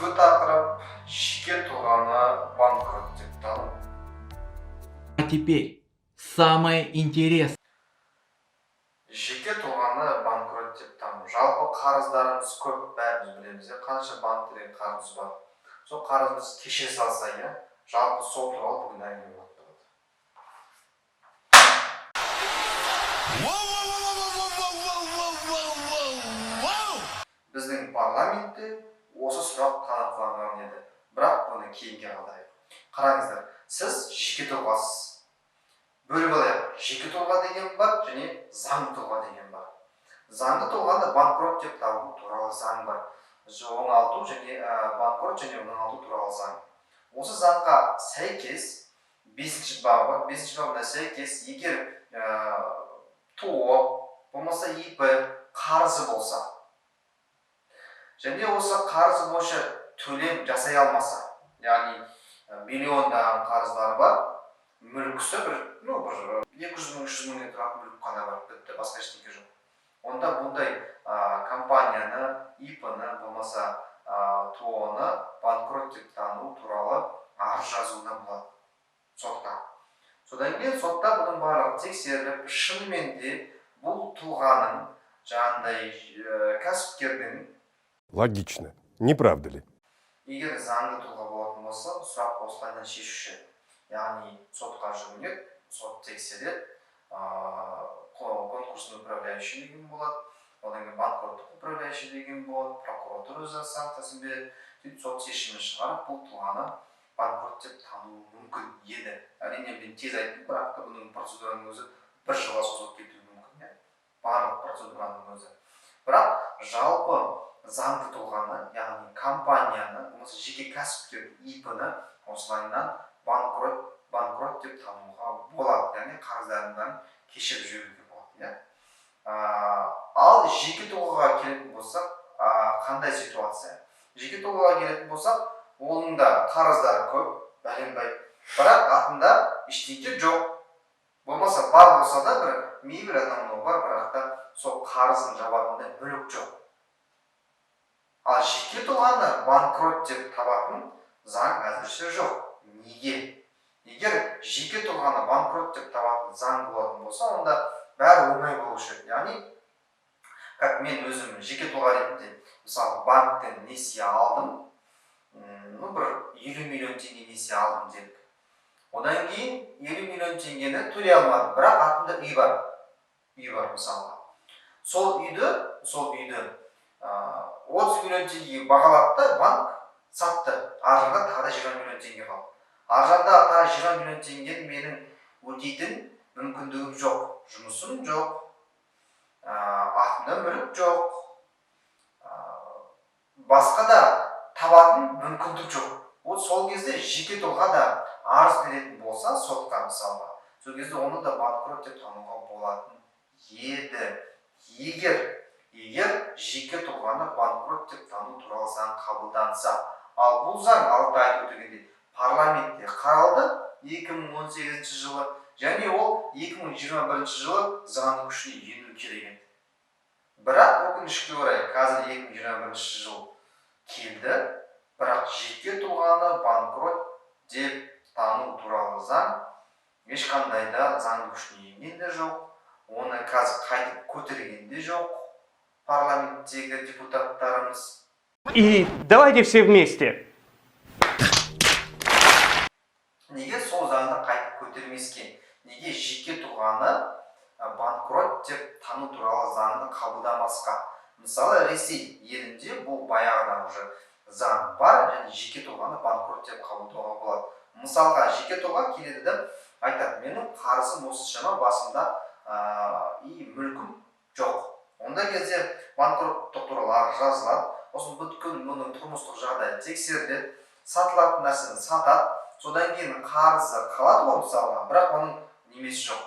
Түзгі тақырып жеке тұлғаны банкрот деп тану. А теперь самое интересное. Жеке тұлғаны банкрот деп тану. Жалпы қарыздарымыз көп, бәріміз білеміз. Қанша банктерден қарыз бар. Сол қарызымыз кеше салса, жалпы сол туралы бүгін әңгіме болады. Біздің парламентте осы сұрақ талқыланған еді. Бірақ бұны кейінге қалдырайық. Қараңыздар, сіз жеке тұлғасыз. Бөліп алайық. Жеке тұлға деген бар, және заңды тұлға деген бар. Заңды тұлғаны банкрот деп табу туралы заң бар. Оңалту және банкрот және оңалту туралы заң. Осы заңға сәйкес 5-ші бабы, 5-ші бабына сәйкес, егер ТО, болмаса ИП қарызы болса, және осы қарызы бойынша төлем жасай алмаса, яғни миллиондаған қарыздары бар, мүлкісі бір 200 мың, 300 мың тұратын мүлік қана бар, бітті, басқа ештеңе жоқ. Онда бұндай компанияны, ИП-ны, болмаса ТО-ны банкрот деп тану туралы арыз жазуына болады сотқа. Содан кейін сотта бұның барлығы тексеріліп, шынымен де бұл тұлғаның жаңағындай кәсіпкердің Логично, не правда ли? егер заңды тұлға болатын болса, сұрақ осылайдан шешуші. Яғни сотқа жүгінеді, сот тексереді, конкурсный управляющий деген болады, одан кейін банкроттық управляющий деген болады, прокуратура өзі санкциясын береді, сөйтіп сот шешімін шығарып, бұл тұлғаны банкрот деп тану мүмкін еді. Әрине мен тез айттым, бірақ та бұның процедураның өзі бір жылға созылып кетуі мүмкін. Барлық процедураның өзі. Бірақ жалпы заңды тұлғаны, яғни компанияны, болмаса жеке кәсіпкер ИП-ны осылайынан банкрот деп тануға болады, яғни қарыздарынан кешіріп жіберуге болады. Ал жеке тұлғаға келетін болсақ, қандай ситуация? Жеке тұлғаға келетін болсақ, оның да қарыздары көп, бәленбай, бірақ атында ештеңе жоқ. Болмаса бар болса да бір мейбір адамның бар, бірақ та сол қарызын жабатындай мүлік жоқ. Ал жеке тұлғаны банкрот деп табатын заң әзірше жоқ. Неге? Егер жеке тұлғаны банкрот деп табатын заң болатын болса, онда бәрі оңай болушы еді. Яғни, как мен өзім жеке тұлға ретінде, мысалы банктен несие алдым, бір 50 миллион теңге несие алдым деп. Одан кейін 50 миллион теңгені төлей алмадым, бірақ атымда үй бар. Үй бар мысалға. Сол үйді 30 миллион теңгеге бағалап та банк сатты. Аржанда тағы 20 миллион теңге қалды. Аржанда тағы 20 миллион теңгені менің өтейтін мүмкіндігім жоқ. Жұмысым жоқ. Атымда мүлік жоқ. Басқа да табатын мүмкіндік жоқ. Сол кезде жеке тұлға да арыз беретін болса, сотқа мысалға, сол кезде оны да банкрот деп тануға болатын еді. Егер жеке тұлғаны банкрот деп тану туралы заң қабылданса, ал бұл заң алдында айтып өтілгендей парламентте қаралды 2018 жылы, және ол 2021 жылы заңның күшіне ену керек еді. Бірақ өкінішке орай қазір 2021 жыл келді, бірақ жеке тұлғаны банкрот деп тану туралы заң ешқандай да заңның күшіне енген де жоқ, оны қазір қайтып көтерген де жоқ парламенттегі депутаттарымыз. И давайте все вместе. Неге сол заңды қайтып көтермеске? Неге жеке тұлғаны банкрот деп тану туралы заңды қабылдамасқа? Мысалы, Ресей елінде бұл баяғыдан уже заң бар, және жеке тұлғаны банкрот деп қабылдауға болады. Мысалға, жеке тұлға келеді де айтады, менің қарызым осыншама, басымда мүлкім жоқ. Онда кезде банкроттық туралы жазылады, осы бүткіл мұның тұрмыстық жағдайы тексеріледі, сатылатын нәрсені сатады, содан кейін қарызы қалады ғой мысалға, бірақ оның немесі жоқ,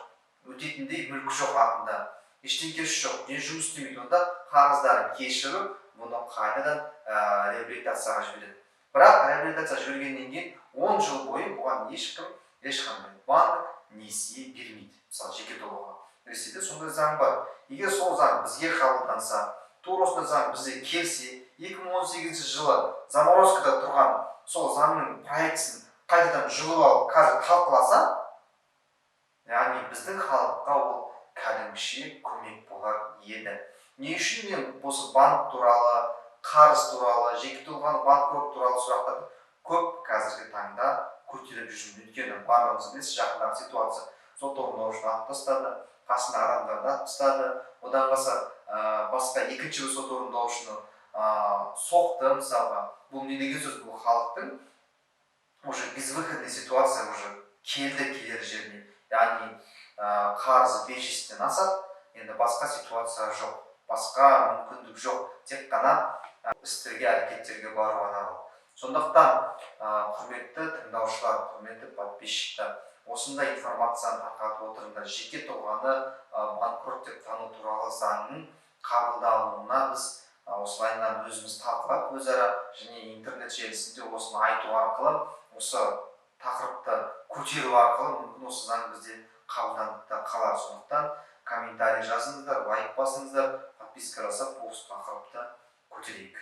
өтейтіндей мүлкі жоқ атында, ештеңкесі жоқ, не жұмыс істемейді, онда қарыздары кешіріп, бұны қайтадан реабилитацияға жібереді. Бірақ реабилитация жібергеннен кейін 10 жыл бойы бұған ешқандай банк несие бермейді. Мысалы, жеке тұлғаға. Ресейде сондай заң бар. Егер сол заң бізге қабылданса, тура осындай заң бізге келсе, 2018 жылы заморозкада тұрған сол заңның проектісін қайтадан жұлып алып қазір талқыласа, яғни біздің халыққа ол кәдімгіше көмек болар еді. Не үшін мен осы банк туралы, қарыз туралы, жеке тұлғаның банкрот туралы сұрақтарды көп қазіргі таңда көтеріп жүрмін. Өйткені барлығыңыз білесіз, жақындағы ситуация сот орындаушыны алып тастады, қасында адамдарды алып тастады, одан басқа екінші бір сот орындаушыны соқты мысалға. Бұл не деген сөз? Бұл халықтың уже безвыходный ситуация уже келер жеріне. Яғни қарызы 500-тен асады, енді басқа ситуация жоқ, басқа мүмкіндік жоқ, тек қана істерге, әрекеттерге бару ғана. Сондықтан құрметті тыңдаушылар, құрметті подписчиктер, осындай информацияны тарқатып отырыңдар. Жеке тұлғаны банкрот деп тану туралы заңның қабылдануына біз осылайынан өзіміз талқылап, өзара және интернет желісінде осыны айту арқылы, осы тақырыпты көтеру арқылы мүмкін осы заң бізде қабылданып та қалар. Сондықтан комментарий жазыңыздар, лайк басыңыздар, подписка жасап осы тақырыпты көтерейік.